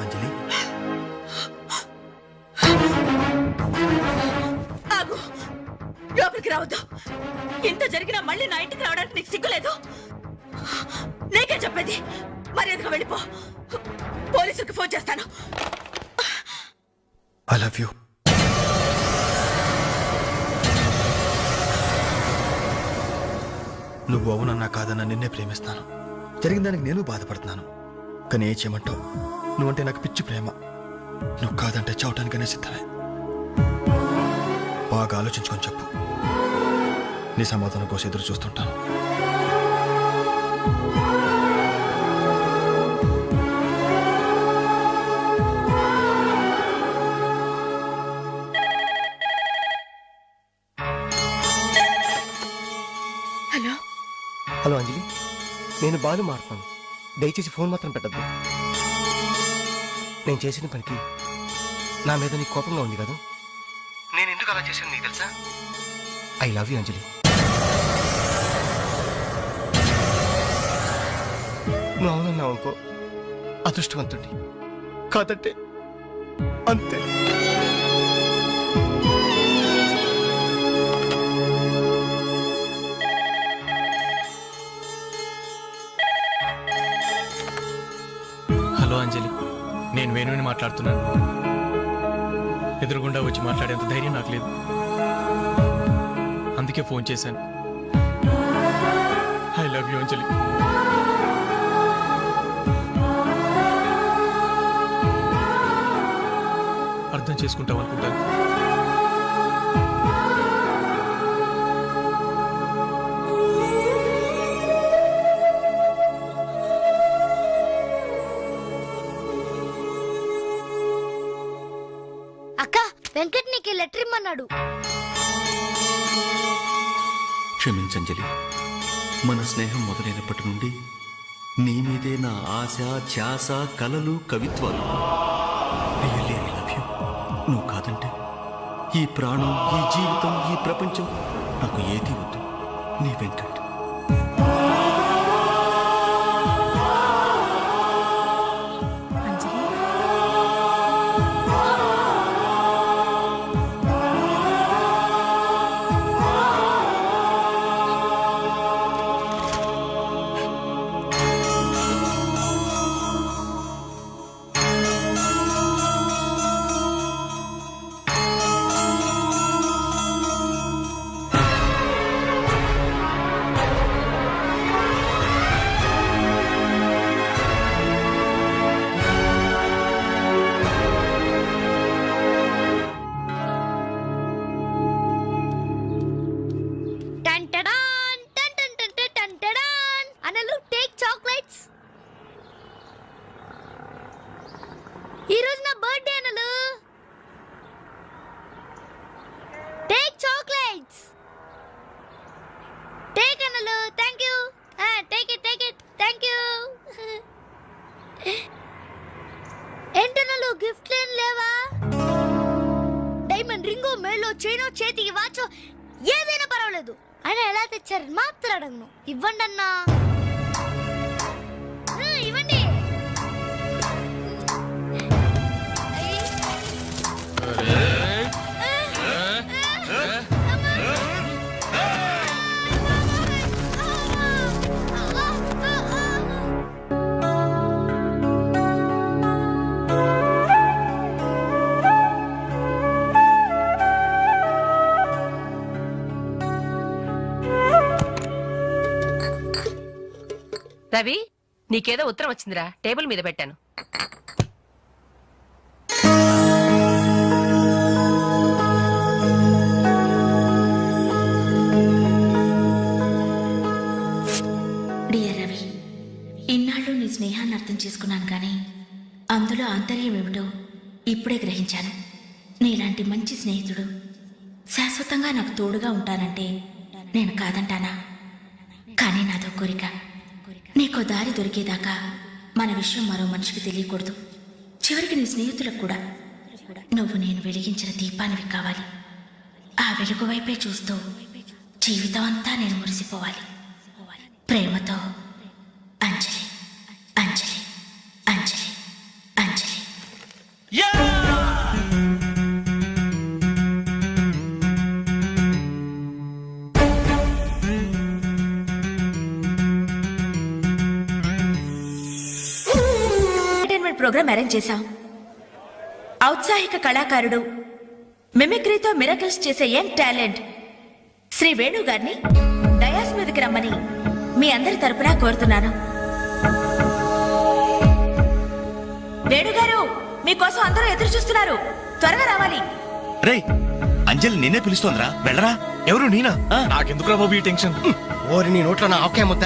అంజలి ఆగు, లోపలికి రావద్దు. ఇంత జరిగినా మళ్ళీ నా ఇంటికి రావడానికి నీకు సిగ్గులేదు? నీకే చెప్పేది, మర్యాదగా వెళ్ళిపో. పోలీసులకు ఫోన్ చేస్తాను. I love you. నువ్వు అవునన్నా కాదన్నా నిన్నే ప్రేమిస్తాను. జరిగిన దానికి నేను బాధపడుతున్నాను. కానీ ఏం చేయమంటావు? నువ్వంటే నాకు పిచ్చి ప్రేమ. నువ్వు కాదంటే చావటానికనే సిద్ధమే. బాగా ఆలోచించుకొని చెప్పు. నీ సమాధానం కోసం ఎదురు చూస్తుంటాను. హలో హలో అంజలి, నేను బాలు మారుతాను. దయచేసి ఫోన్ మాత్రం పెట్టద్దు. నేను చేసిన పనికి నా మీద నీకు కోపంగా ఉంది కదా? నేను ఎందుకు అలా చేశాను నీకు తెలుసా? ఐ లవ్ యూ అంజలి. నువ్వు అవునన్నావు అనుకో, అదృష్టవంతుడి. కాదంటే అంతే. హలో అంజలి, నేను వేణుని మాట్లాడుతున్నాను. ఎదురుగుండా వచ్చి మాట్లాడేంత ధైర్యం నాకు లేదు, అందుకే ఫోన్ చేశాను. ఐ లవ్ యూ అంజలి. అర్థం చేసుకుంటావు అనుకుంటాను. అక్క, వెంకట్ నీకు లెటర్ ఇమ్మన్నాడు. క్షమించంజలి, మన స్నేహం మొదలైనప్పటి నుండి నీ మీదే నా ఆశ, ధ్యాస, కలలు, కవిత్వాలు. Really I love you. నువ్వు కాదంటే ఈ ప్రాణం, ఈ జీవితం, ఈ ప్రపంచం నాకు ఏది వద్దు. నీ వెంకట్. ఈ రోజు నా బర్త్డే అనలు. Take chocolates. టేక్ అనలు. Thank you. Take it. Thank you. ఏంటనలు, గిఫ్ట్ లేని లేవా? డైమండ్ రింగో, మేలో చైనో, చేతికి వాచో ఏదైనా పర్వాలేదు. ఆయన ఎలా తెచ్చారు మాత్రం అడగను. ఇవ్వండి అన్నా. ఇవ్వండి. రవి, నీకేదో ఉత్తరం వచ్చిందిరా, టేబుల్ మీద పెట్టాను. డియర్ రవి, ఇన్నాళ్ళు నీ స్నేహాన్ని అర్థం చేసుకున్నాను, కానీ అందులో ఆంతర్యం ఏమిటో ఇప్పుడే గ్రహించాను. నీలాంటి మంచి స్నేహితుడు శాశ్వతంగా నాకు తోడుగా ఉంటానంటే నేను కాదంటానా? కానీ నాదో కోరిక, నీకో దారి దొరికేదాకా మన విషయం మరో మనిషికి తెలియకూడదు. చివరికి నీ స్నేహితులకు కూడా నువ్వు నేను వెలిగించిన దీపానివి కావాలి. ఆ వెలుగు వైపే చూస్తూ జీవితం అంతా నేను మురిసిపోవాలి. ప్రేమతో అంజలి అంజలి అంజలి అంజలి. ఎంటర్టైన్మెంట్ ప్రోగ్రామ్ అరేంజ్ చేశాం. ఔత్సాహిక కళాకారుడు, మిమిక్రీతో మిరకల్స్ చేసే యంగ్ టాలెంట్ శ్రీ వేణు గారిని డయాస్ మీదకి రమ్మని మీ అందరి తరపున కోరుతున్నాను. వేణుగారు, మీకోసం అందరూ ఎదురు చూస్తున్నారు, త్వరగా రావాలి. రేయ్, అంజలి నిన్నే పిలుస్తోందిరా, వెళ్ళరా. ఎవరు నేనా? నాకెందుకురా బాబు ఈ టెన్షన్? ఓరి నీ నోట్లో నా ఆవకాయ ముద్ద,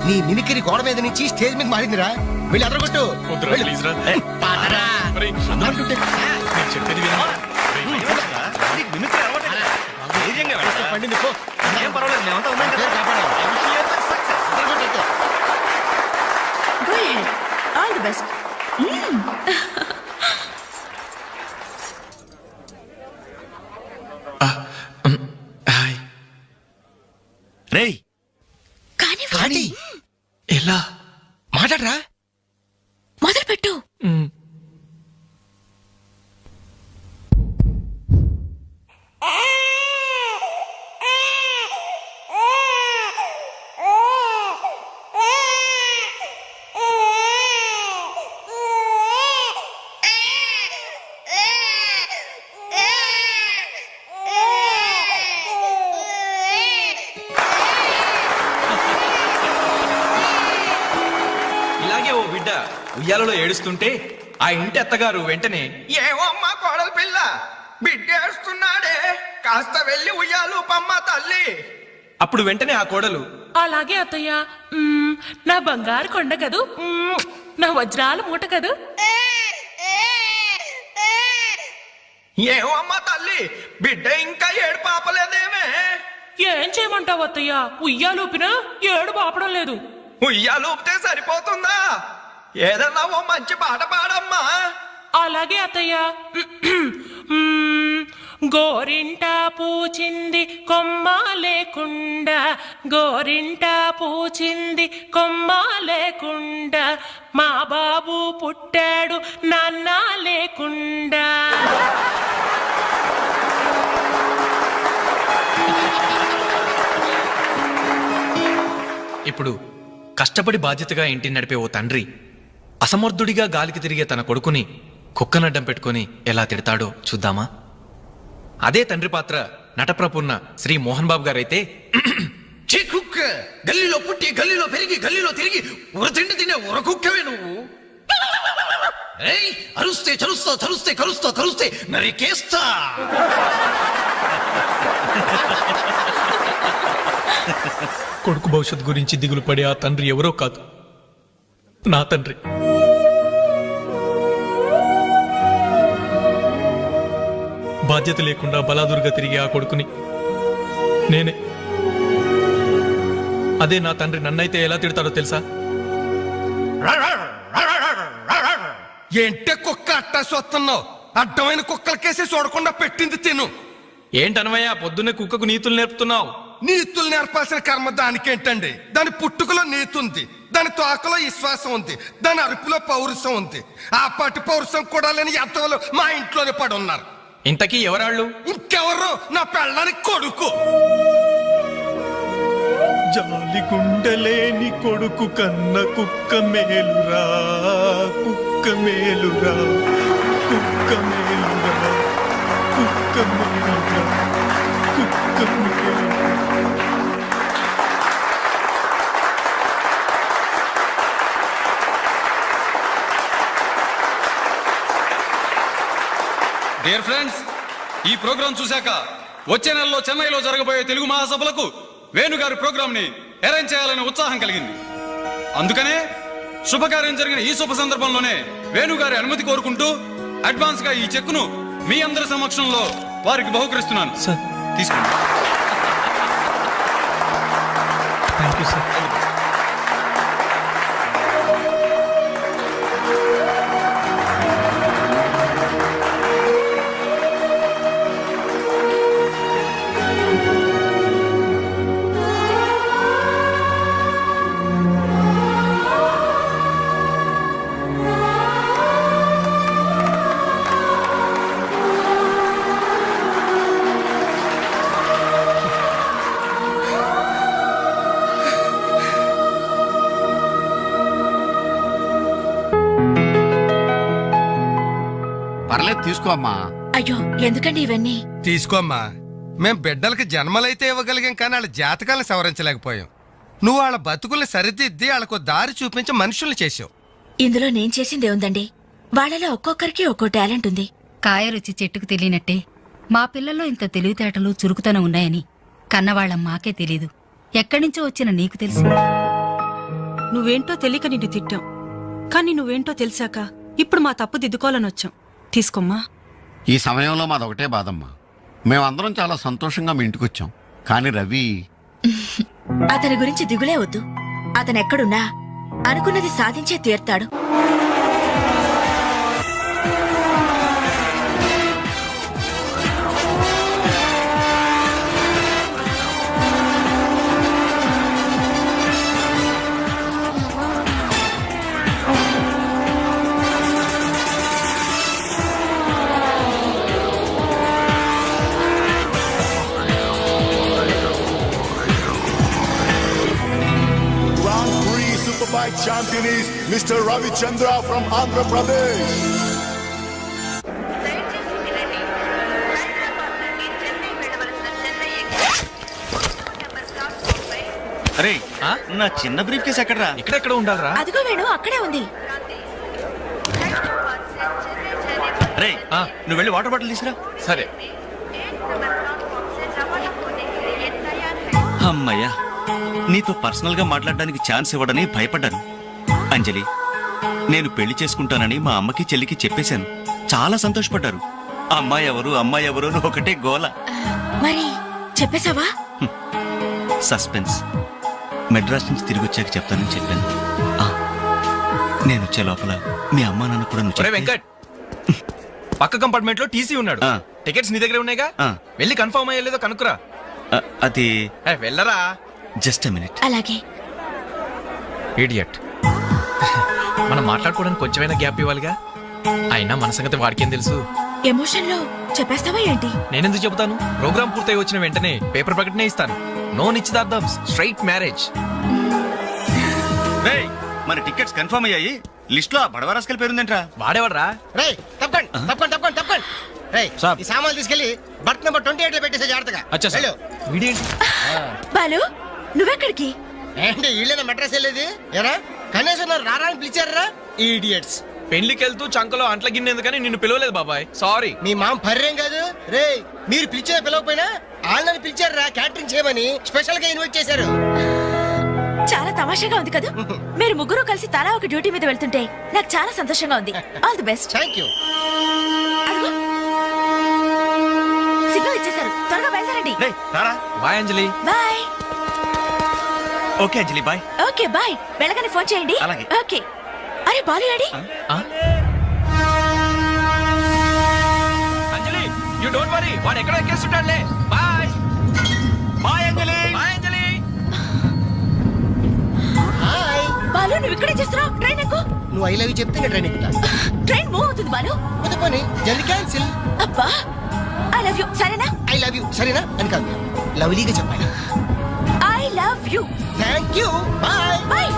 నీ మిమిక్రీ గోడ మీద నుంచి స్టేజ్ మీద మారిందిరా. వెళ్ళి అదరగొట్టు. వద్దురా, ప్లీజ్ రా. ఒరేయ్, నేను చెప్పేది విను. నీకు మిమిక్రీ అలవాటే కదా? ధైర్యంగా వెళ్ళరా. పండింది పో. ఏం పర్వాలేదు, మేమంతా ఉన్నాం కదా. పేరు కాపాడాలి. అదరగొట్టు. Go ahead. All the best. Hi. రేయ్, కానీ ఎలా? మాట్లాడరా. మొదలు పెట్టు. ఇలాగే ఓ బిడ్డ ఉయ్యాలలో ఏడుస్తుంటే ఆ ఇంటి అత్తగారు వెంటనే ఏవో అమ్మా కోడలు పిల్ల బిడ్డ ఏడుస్తున్నాడే, కాస్త వెళ్ళి ఉయ్యాలు పమ్మ తల్లి. అప్పుడు వెంటనే ఆ కోడలు అలాగే అత్తయ్య, నా బంగారు కొండ కదూ, నా వజ్రాల మూట కదూ. ఏవో అమ్మా తల్లి, బిడ్డ ఇంకా ఏడు పాపలేదేమే. ఏం చేయమంటావు అత్తయ్య, ఉయ్యాలూపినా ఏడు పాపడం లేదు. ఉయ్యాలు ఊపితే సరిపోతుందా? ఏదన్నా ఓ మంచి పాట పాడమ్మా. అలాగే అత్తయ్య. గోరింట పూచింది కొమ్మ లేకుండా, గోరింట పూచింది కొమ్మ లేకుండా, మా బాబు పుట్టాడు నాన్న లేకుండా. ఇప్పుడు కష్టపడి బాధ్యతగా ఇంటిని నడిపే ఓ తండ్రి అసమర్థుడిగా గాలికి తిరిగే తన కొడుకుని కుక్కనడ్డం పెట్టుకుని ఎలా తిడతాడో చూద్దామా? అదే తండ్రి పాత్ర నటప్రపున్న శ్రీ మోహన్ బాబు గారైతే, చీ కుక్క, గల్లీలో పుట్టి గల్లీలో పెరిగి గల్లీలో తిరిగి ఉరతిండి తినే ఉరకుక్కవే నువ్వు. ఏయ్, అరుస్తే చరుస్తా, చరుస్తే కరుస్తా, కరుస్తే నరికేస్తా. కొడుకు భవిష్యత్ గురించి దిగులు పడే ఆ తండ్రి ఎవరో కాదు, నా తండ్రి. బాధ్యత లేకుండా బలాదురుగా తిరిగే ఆ కొడుకుని నేనే. అదే నా తండ్రి నన్నైతే ఎలా తిడతాడో తెలుసా? ఏంటే కుక్క అట్టా చూస్తున్నావు? అడ్డమైన కుక్కలకేసి చూడకుండా పెట్టింది తిను. ఏంటనవయ్యా పొద్దున్నే కుక్కకు నీతులు నేర్పుతున్నావు? నీతులు నేర్పాల్సిన కర్మ దానికేంటండి? దాని పుట్టుకలో నీతి ఉంది, దాని తోకలో విశ్వాసం ఉంది, దాని అరుపులో పౌరుషం ఉంది. ఆ పాటి పౌరుషం కూడా లేని ఎంతలో మా ఇంట్లోనే పడి ఉన్నారు. ఇంతకీ ఎవరాళ్ళు? ఇంకెవరు? నా పెళ్ళానికి కొడుకు. జాలి గుండెలేని కొడుకు కన్న కుక్క మేలురా, కుక్క మేలురా, కుక్క మేలురా, కుక్క మేలురా, కుక్క మేలురా. డియర్ ఫ్రెండ్స్, ఈ ప్రోగ్రాం చూశాక వచ్చే నెలలో చెన్నైలో జరగబోయే తెలుగు మహాసభలకు వేణుగారి ప్రోగ్రాం ని అరేంజ్ చేయాలనే ఉత్సాహం కలిగింది. అందుకనే శుభకార్యం జరిగిన ఈ శుభ సందర్భంలోనే వేణుగారి అనుమతి కోరుకుంటూ అడ్వాన్స్ గా ఈ చెక్కును మీ అందరి సమక్షంలో వారికి బహుకరిస్తున్నాను. సార్, తీసుకోండి. Thank you sir. పర్లేదు తీసుకో అమ్మా. అయ్యో ఎందుకండి ఇవన్నీ? తీసుకోమ్మా. మేం బిడ్డలకి జన్మలైతే ఇవ్వగలిగాం కానీ వాళ్ళ జాతకాలను సవరించలేకపోయాం. నువ్వు వాళ్ళ బతుకుల్ని సరిదిద్ది వాళ్ళకు దారి చూపించి మనుషుల్ని చేసావు. ఇందులో నేను చేసిందే ఉందండి. వాళ్ళలో ఒక్కొక్కరికి ఒక్కో టాలెంట్ ఉంది. కాయ రుచి చెట్టుకు తెలియనట్టే మా పిల్లల్లో ఇంత తెలివితేటలు చురుకుతనం ఉన్నాయని కన్నవాళ్ళం మాకే తెలీదు. ఎక్కడ్నుంచో వచ్చిన నీకు తెలిసి. నువ్వేంటో తెలియక నిన్ను తిట్టాం, కానీ నువ్వేంటో తెలిసాక ఇప్పుడు మా తప్పు దిద్దుకోవాలని వచ్చాం. తీసుకోమ్మా. ఈ సమయంలో మాదొకటే బాధమ్మా. మేమందరం చాలా సంతోషంగా మీ ఇంటికి వచ్చాం, కానీ రవి అతని గురించి దిగులే వద్దు. అతనెక్కడున్నా అనుకున్నది సాధించే తీర్తాడు. Superbike champion is Mr. Ravi Chandra from Andhra Pradesh. అరే నా చిన్న బ్రీఫ్ కేసు ఎక్కడరా? ఇక్కడెక్కడ ఉండాలరా? అదిగో వేణు అక్కడే ఉంది. రే నువ్వు వెళ్ళి వాటర్ బాటిల్ తీసురా. సరే. అమ్మయ్యా, నీతో పర్సనల్ గా మాట్లాడడానికి ఛాన్స్ ఇవ్వడని భయపడ్డాను. అంజలి, నేను పెళ్లి చేసుకుంటానని మా అమ్మకి చెల్లికి చెప్పేశాను. చాలా సంతోషపడ్డారు. అమ్మాయి ఎవరు అమ్మాయి ఎవరు అని ఒకటే గోల. మరి చెప్పేశావా? సస్పెన్స్. మెడ్రాస్ నుంచి తిరిగి వచ్చాక చెప్తానని చెప్పాను. నేను వచ్చే లోపల మీ అమ్మా నాన్న కూడా నువ్వు ఒరే వెంకట్, పక్క కంపార్ట్మెంట్ లో టీసీ ఉన్నాడు. టికెట్స్ నీ దగ్గర ఉన్నాయిగా, వెళ్ళి కన్ఫర్మ్ అయ్యలేదో కనుక్కురా. అది వెళ్ళరా. Just a minute. అలాగే. ఇడియట్. మనం మాట్లాడుకోవడానికి కొంచెమైనా గ్యాప్ ఇవ్వాలిగా. అయినా మన సంగతి వాడికేం తెలుసు. ఎమోషన్ లో చెప్పేస్తావా ఏంటి? నేనెందుకు చెబుతాను? ప్రోగ్రామ్ పూర్తయి వచ్చిన వెంటనే పేపర్ ప్రకటనే ఇస్తాను. నో నిశ్చితార్థం, స్ట్రైట్ మ్యారేజ్. మన టికెట్స్ కన్ఫర్మ్ అయ్యాయి. లిస్ట్ లో బడవరాస్కల్ పేరుందేంట్రా? వాడేవాడ్రా? ఈ సామాన్లు తీసుకెళ్లి బర్త్ నెంబర్ 28 లో పెట్టేసే జాగ్రత్తగా. బాలు నువ్వెక్కడికి? ఏంటి ఇళ్ళైనా మెడ్రస్ వెళ్ళేది? ఎరా కనీసం నన్ను రారాని పిలిచారా ఈడియట్స్? పెళ్లికి వెళ్తూ చంకలో అంట్ల గిన్నె ఎందుకని నిన్ను పిలవలేదు బాబాయ్. సారీ. మీ మామ పర్రేం కాదు రే. మీరు పిలిచినా పిలవకపోయినా వాళ్ళని పిలిచారా క్యాటరింగ్ చేయమని స్పెషల్ గా ఇన్వైట్ చేశారు. చాలా తమాషాగా ఉంది కదా. మీరు ముగ్గురు కలిసి తలా ఒక డ్యూటీ మీద వెళ్తుంటే నాకు చాలా సంతోషంగా ఉంది. All the best. Thank you. Signal ఇచ్చేశారు, త్వరగా బయలుదేరండి. Bye Anjali. Bye. Okay Anjali bye. Okay bye. వెళ్ళగానే ఫోన్ చేయండి. అలాగే. ఓకే. అరే బాలు ఏడి? అంజలి యు డోంట్ వరీ, వాడు ఎక్కడ ఎక్కేస్తుంటాడులే. Bye bye Anjali. Bye Anjali. Balu నువ్వు ఇక్కడే చేస్తున్నావు? ట్రైన్ ఎక్కు. నువ్వు ఐ లవ్ యూ చెప్తే నేను ట్రైన్ ఎక్కుతా. ట్రైన్ మూవ్ అవుతుంది బాలు. పోనీ జల్ది క్యాన్సిల్. అబ్బా ఐ లవ్ యూ. సరేనా? ఐ లవ్ యూ సరేనా అని కాదు, లవ్లీగా చెప్పాలి. I love you. Thank you. Bye. Bye.